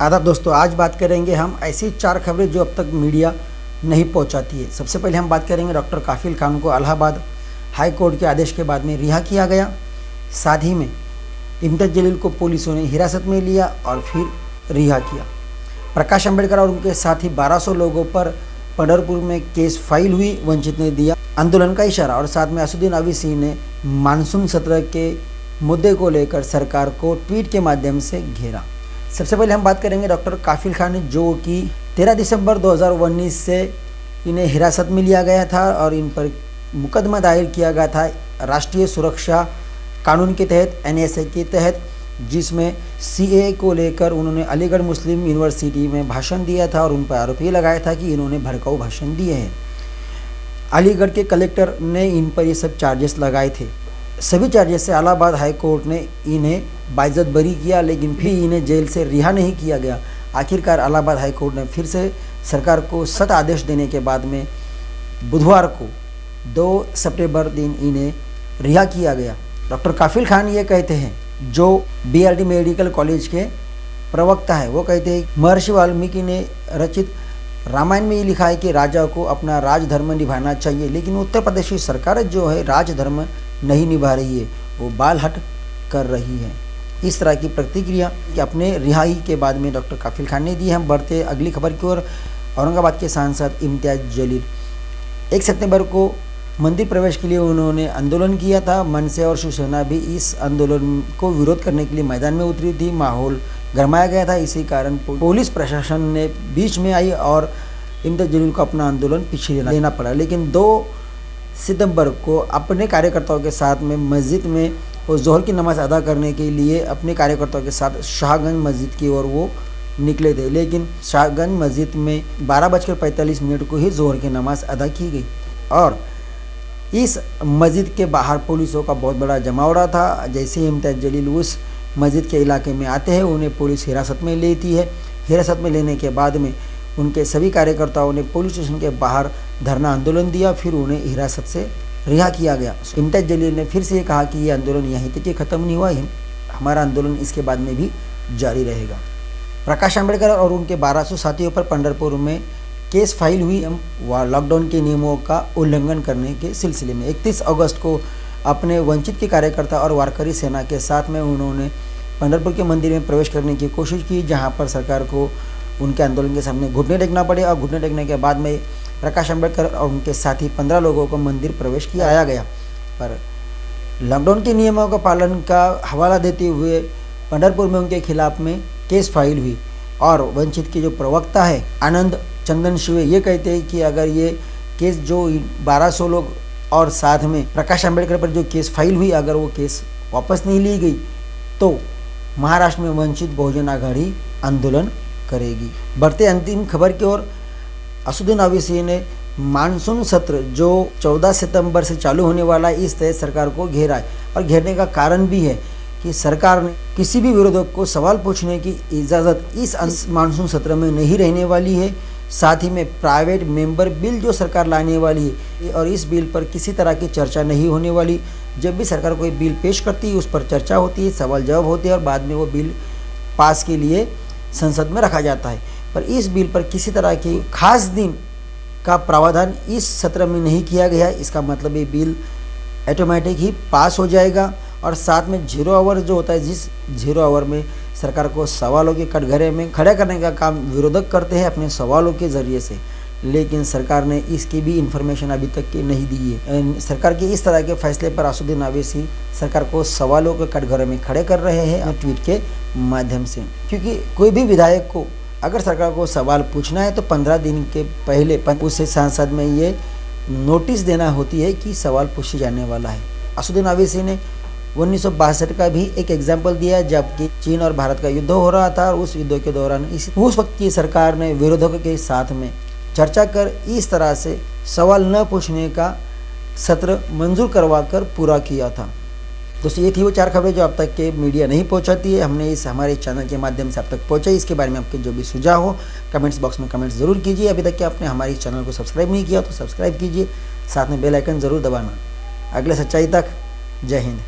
आदाब दोस्तों, आज बात करेंगे हम ऐसी 4 खबरें जो अब तक मीडिया नहीं पहुंचाती है। सबसे पहले हम बात करेंगे डॉक्टर काफिल खान को इलाहाबाद हाई कोर्ट के आदेश के बाद में रिहा किया गया। साथ ही में इम्तियाज जलील को पुलिसों ने हिरासत में लिया और फिर रिहा किया। प्रकाश अंबेडकर और उनके साथी 1200 लोगों पर पंढरपुर में केस फाइल हुई। वंचित ने दिया आंदोलन का इशारा और साथ में असदुद्दीन ओवैसी ने मानसून सत्र के मुद्दे को लेकर सरकार को ट्वीट के माध्यम से घेरा। सबसे पहले हम बात करेंगे डॉक्टर काफिल खान, जो कि 13 दिसंबर 2019 से इन्हें हिरासत में लिया गया था और इन पर मुकदमा दायर किया गया था राष्ट्रीय सुरक्षा कानून के तहत, NSA के तहत, जिसमें CAA को लेकर उन्होंने अलीगढ़ मुस्लिम यूनिवर्सिटी में भाषण दिया था और उन पर आरोप ये लगाया था कि इन्होंने भड़काऊ भाषण दिए हैं। अलीगढ़ के कलेक्टर ने इन पर ये सब चार्जेस लगाए थे। सभी चार्जेस से इलाहाबाद हाई कोर्ट ने इन्हें बाइज्जत बरी किया, लेकिन फिर इन्हें जेल से रिहा नहीं किया गया। आखिरकार इलाहाबाद हाई कोर्ट ने फिर से सरकार को सख्त आदेश देने के बाद में बुधवार को 2 सितंबर दिन इन्हें रिहा किया गया। डॉक्टर काफिल खान ये कहते हैं, जो BRD मेडिकल कॉलेज के प्रवक्ता है, वो कहते हैं महर्षि वाल्मीकि ने रचित रामायण में ये लिखा है कि राजा को अपना राजधर्म निभाना चाहिए, लेकिन उत्तर प्रदेश की सरकार जो है राजधर्म नहीं निभा रही है, वो बाल हट कर रही है। इस तरह की प्रतिक्रिया कि अपने रिहाई के बाद में डॉक्टर काफिल खान ने दी है। हम बढ़ते अगली खबर की ओर। औरंगाबाद के सांसद इम्तियाज जलील 1 सितंबर को मंदिर प्रवेश के लिए उन्होंने आंदोलन किया था। मनसे और शिवसेना भी इस आंदोलन को विरोध करने के लिए मैदान में उतरी थी। माहौल गरमाया गया था। इसी कारण पुलिस प्रशासन ने बीच में आई और इम्तियाज जलील को अपना आंदोलन पीछे लेना पड़ा। लेकिन 2 सितंबर को अपने कार्यकर्ताओं के साथ में मस्जिद में वो जोहर की नमाज़ अदा करने के लिए अपने कार्यकर्ताओं के साथ शाहगंज मस्जिद की ओर वो निकले थे, लेकिन शाहगंज मस्जिद में 12:45 को ही जोहर की नमाज़ अदा की गई और इस मस्जिद के बाहर पुलिसों का बहुत बड़ा जमावड़ा था। जैसे ही इम्तियाज जलील उस मस्जिद के इलाके में आते हैं, उन्हें पुलिस हिरासत में लेती है। हिरासत में लेने के बाद में उनके सभी कार्यकर्ताओं ने पुलिस स्टेशन के बाहर धरना आंदोलन दिया, फिर उन्हें हिरासत से रिहा किया गया। इम्तियाज जलील ने फिर से ये कहा कि ये आंदोलन यहीं तक ही ख़त्म नहीं हुआ है, हमारा आंदोलन इसके बाद में भी जारी रहेगा। प्रकाश अंबेडकर और उनके 1200 साथियों पर पंढरपुर में केस फाइल हुई लॉकडाउन के नियमों का उल्लंघन करने के सिलसिले में। 31 अगस्त को अपने वंचित के कार्यकर्ता और वारकरी सेना के साथ में उन्होंने पंढरपुर के मंदिर में प्रवेश करने की कोशिश की, जहां पर सरकार को उनके आंदोलन के सामने घुटने टेकना पड़े और घुटने टेकने के बाद में प्रकाश अंबेडकर और उनके साथी 15 लोगों को मंदिर प्रवेश किया गया। पर लॉकडाउन के नियमों का पालन का हवाला देते हुए पंढरपुर में उनके खिलाफ में केस फाइल हुई और वंचित के जो प्रवक्ता है आनंद चंदन शिवे ये कहते हैं कि अगर ये केस जो 1200 लोग और साथ में प्रकाश अंबेडकर पर जो केस फाइल हुई, अगर वो केस वापस नहीं ली गई तो महाराष्ट्र में वंचित बहुजन आघाड़ी आंदोलन करेगी। बढ़ते अंतिम खबर की ओर। असदुद्दीन ओवैसी ने मानसून सत्र जो 14 सितंबर से चालू होने वाला है, इस तहत सरकार को घेरा है और घेरने का कारण भी है कि सरकार ने किसी भी विरोधक को सवाल पूछने की इजाज़त इस मानसून सत्र में नहीं रहने वाली है। साथ ही में प्राइवेट मेंबर बिल जो सरकार लाने वाली है और इस बिल पर किसी तरह की चर्चा नहीं होने वाली। जब भी सरकार कोई बिल पेश करती है उस पर चर्चा होती है, सवाल जवाब होते हैं और बाद में वो बिल पास के लिए संसद में रखा जाता है। पर इस बिल पर किसी तरह की खास दिन का प्रावधान इस सत्र में नहीं किया गया। इसका मतलब ये बिल ऑटोमेटिक ही पास हो जाएगा और साथ में 0 आवर जो होता है, जिस 0 आवर में सरकार को सवालों के कटघरे में खड़ा करने का काम विरोधक करते हैं अपने सवालों के ज़रिए से, लेकिन सरकार ने इसकी भी इन्फॉर्मेशन अभी तक की नहीं दी है। सरकार के इस तरह के फैसले पर असदुद्दीन ओवैसी सरकार को सवालों के कटघरे में खड़े कर रहे हैं ट्वीट के माध्यम से, क्योंकि कोई भी विधायक को अगर सरकार को सवाल पूछना है तो 15 दिन के पहले उसे सांसद में ये नोटिस देना होती है कि सवाल पूछे जाने वाला है। असदुद्दीन ओवैसी ने 1962 का भी एक एग्जाम्पल दिया, जबकि चीन और भारत का युद्ध हो रहा था और उस युद्ध के दौरान उस वक्त की सरकार ने विरोधकों के साथ में चर्चा कर इस तरह से सवाल न पूछने का सत्र मंजूर करवाकर पूरा किया था। दोस्तों, ये थी वो 4 खबरें जो अब तक के मीडिया नहीं पहुंचाती है, हमने इस हमारे चैनल के माध्यम से अब तक पहुंचाई। इसके बारे में आपके जो भी सुझाव हो कमेंट्स बॉक्स में कमेंट्स ज़रूर कीजिए। अभी तक कि आपने हमारे इस चैनल को सब्सक्राइब नहीं किया तो सब्सक्राइब कीजिए, साथ में बेल आइकन ज़रूर दबाना। अगले सच्चाई तक, जय हिंद।